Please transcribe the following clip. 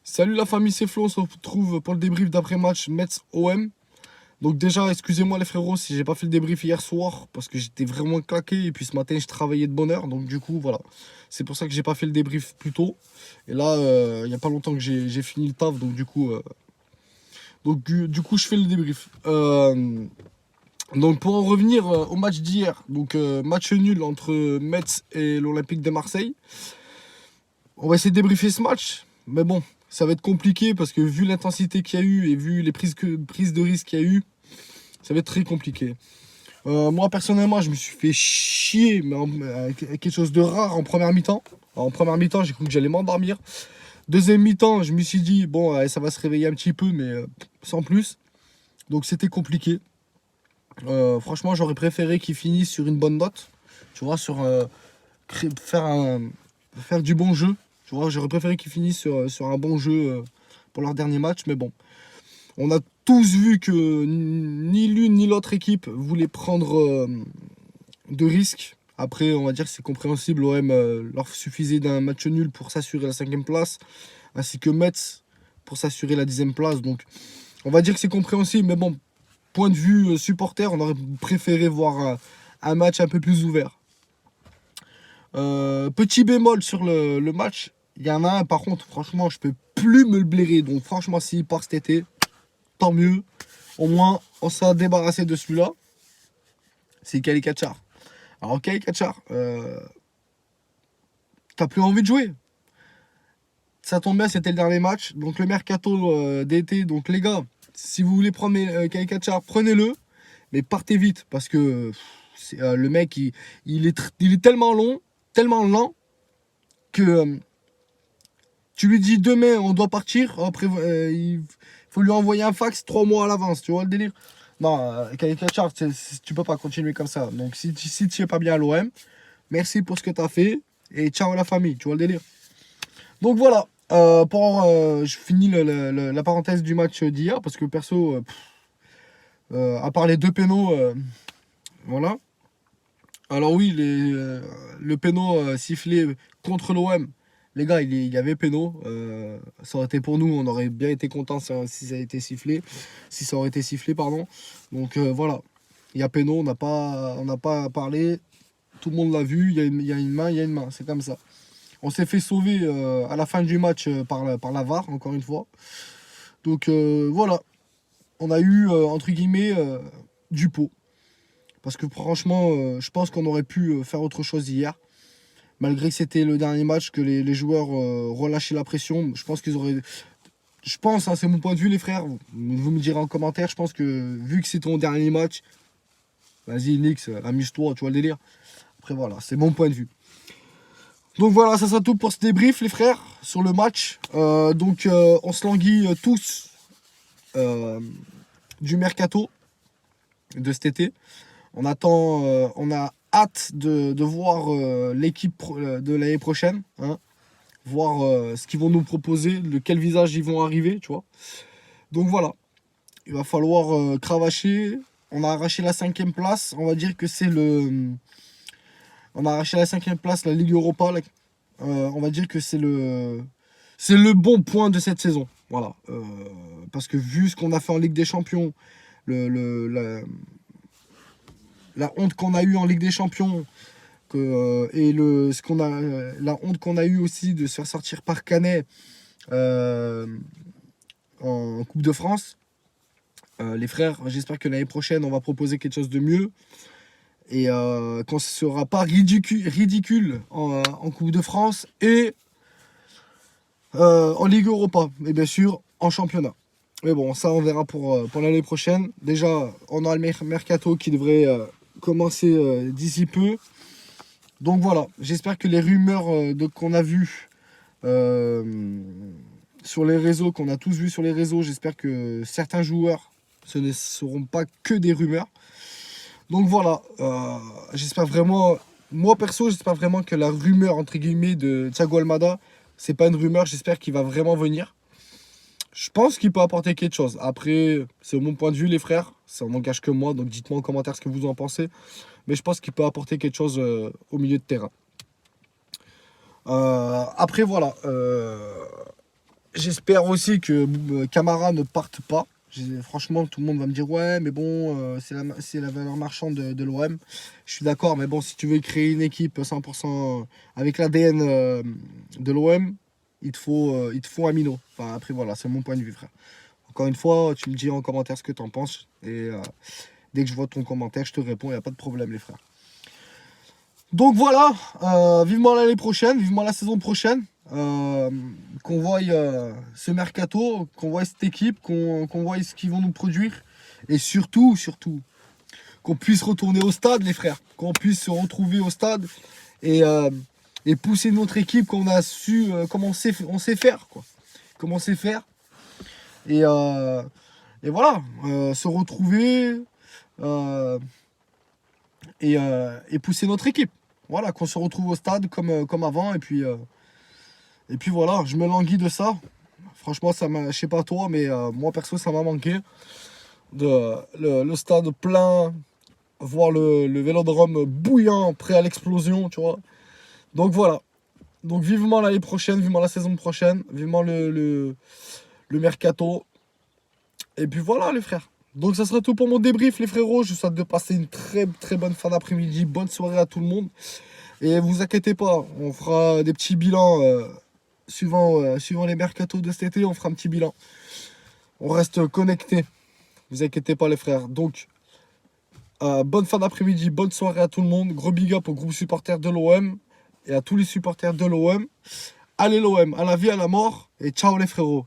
Salut la famille, c'est Flo, on se retrouve pour le débrief d'après-match Metz-OM. Donc déjà, excusez-moi les frérots si j'ai pas fait le débrief hier soir, parce que j'étais vraiment claqué, et puis ce matin je travaillais de bonne heure, donc du coup voilà. C'est pour ça que j'ai pas fait le débrief plus tôt. Et là, il y a pas longtemps que j'ai fini le taf, donc du coup je fais le débrief. Donc pour en revenir au match d'hier, match nul entre Metz et l'Olympique de Marseille. On va essayer de débriefer ce match, mais bon, ça va être compliqué parce que vu l'intensité qu'il y a eu et vu les prises de risque qu'il y a eu, ça va être très compliqué. Moi personnellement, je me suis fait chier, mais quelque chose de rare en première mi-temps. En première mi-temps, j'ai cru que j'allais m'endormir. Deuxième mi-temps, je me suis dit, bon, ça va se réveiller un petit peu, mais sans plus. Donc c'était compliqué. Franchement, j'aurais préféré qu'ils finissent sur une bonne note. Tu vois, faire, faire du bon jeu. Tu vois, j'aurais préféré qu'ils finissent sur un bon jeu pour leur dernier match. Mais bon, on a tous vu que ni l'une ni l'autre équipe voulait prendre de risques. Après, on va dire que c'est compréhensible. L'OM leur suffisait d'un match nul pour s'assurer la 5e place, ainsi que Metz pour s'assurer la 10e place. Donc, on va dire que c'est compréhensible. Mais bon, point de vue supporter, on aurait préféré voir un match un peu plus ouvert. Petit bémol sur le match, il y en a un par contre, franchement, je peux plus me le blairer. Donc franchement, s'il part cet été, tant mieux. Au moins, on s'est débarrassé de celui-là. C'est Kali Kachar. Alors Kali Kachar, t'as plus envie de jouer. Ça tombe bien, c'était le dernier match. Donc le mercato d'été. Donc les gars, si vous voulez prendre Kali Kachar, prenez-le. Mais partez vite parce que le mec, il est tellement long, tellement lent que tu lui dis demain on doit partir, après il faut lui envoyer un fax 3 mois à l'avance, tu vois le délire. Non, Khalid Kachar, tu peux pas continuer comme ça. Donc si tu es pas bien à l'OM, merci pour ce que tu as fait et ciao à la famille, tu vois le délire. Donc voilà, je finis la parenthèse du match d'hier parce que perso, à part les deux pénaux, voilà. Alors oui, le péno sifflé contre l'OM, les gars, il y avait péno. Ça aurait été pour nous, on aurait bien été content si ça a été sifflé. Si ça aurait été sifflé, pardon. Donc voilà, il y a péno, on n'a pas parlé. Tout le monde l'a vu, il y a une main, il y a une main. C'est comme ça. On s'est fait sauver à la fin du match par la VAR, encore une fois. Donc voilà, on a eu, entre guillemets, du pot. Parce que franchement, je pense qu'on aurait pu faire autre chose hier. Malgré que c'était le dernier match, que les joueurs relâchaient la pression, je pense qu'ils auraient. Je pense, hein, c'est mon point de vue, les frères. Vous me direz en commentaire. Je pense que vu que c'est ton dernier match, vas-y, Nix, amuse-toi, tu vois le délire. Après, voilà, c'est mon point de vue. Donc voilà, ça sera tout pour ce débrief, les frères, sur le match. On se languit tous euh, du mercato de cet été. On a hâte de voir l'équipe de l'année prochaine, hein, voir ce qu'ils vont nous proposer, de quel visage ils vont arriver, tu vois. Donc voilà, il va falloir cravacher. On a arraché la 5e place, on va dire que on a arraché la 5e place, la Ligue Europa. On va dire que c'est le bon point de cette saison. Voilà. Parce que vu ce qu'on a fait en Ligue des Champions, le, le- la, la honte qu'on a eue en Ligue des Champions, la honte qu'on a eue aussi de se faire sortir par Canet euh, en Coupe de France. Les frères, j'espère que l'année prochaine, on va proposer quelque chose de mieux et qu'on ne sera pas ridicule en Coupe de France et en Ligue Europa, et bien sûr en championnat. Mais bon, ça, on verra pour l'année prochaine. Déjà, on a le mercato qui devrait commencer d'ici peu. Donc voilà, j'espère que les rumeurs qu'on a vues sur les réseaux, qu'on a tous vu sur les réseaux, j'espère que certains joueurs, ce ne seront pas que des rumeurs. Donc voilà, j'espère vraiment, moi perso, j'espère vraiment que la rumeur, entre guillemets, de Thiago Almada, c'est pas une rumeur, j'espère qu'il va vraiment venir. Je pense qu'il peut apporter quelque chose. Après, c'est mon point de vue, les frères, ça n'engage que moi, donc dites-moi en commentaire ce que vous en pensez. Mais je pense qu'il peut apporter quelque chose au milieu de terrain. Après, voilà. J'espère aussi que Camara ne parte pas. Franchement, tout le monde va me dire ouais, mais bon, c'est la valeur marchande de l'OM. Je suis d'accord, mais bon, si tu veux créer une équipe 100% avec l'ADN de l'OM, il te faut un minot. Enfin, après, voilà, c'est mon point de vue, frère. Encore une fois, tu me dis en commentaire ce que tu en penses. Et dès que je vois ton commentaire, je te réponds, il n'y a pas de problème, les frères. Donc voilà, vivement l'année prochaine, vivement la saison prochaine. Qu'on voie ce mercato, qu'on voie cette équipe, qu'on voie ce qu'ils vont nous produire. Et surtout, qu'on puisse retourner au stade, les frères. Qu'on puisse se retrouver au stade et, et pousser notre équipe qu'on a su, comme on sait faire, quoi. Comment on sait faire. Et, et voilà, se retrouver et pousser notre équipe. Voilà, qu'on se retrouve au stade comme avant. Et puis voilà, je me languis de ça. Franchement, je sais pas toi, mais moi perso, ça m'a manqué. Le stade plein, voir le vélodrome bouillant, prêt à l'explosion, tu vois. Donc voilà. Donc vivement l'année prochaine, vivement la saison prochaine, vivement le mercato. Et puis voilà les frères. Donc ça sera tout pour mon débrief les frérots. Je vous souhaite de passer une très très bonne fin d'après-midi. Bonne soirée à tout le monde. Et vous inquiétez pas, on fera des petits bilans suivant les mercatos de cet été. On fera un petit bilan. On reste connecté. Vous inquiétez pas les frères. Donc bonne fin d'après-midi, bonne soirée à tout le monde. Gros big up au groupe supporter de l'OM et à tous les supporters de l'OM. Allez l'OM, à la vie, à la mort. Et ciao les frérots.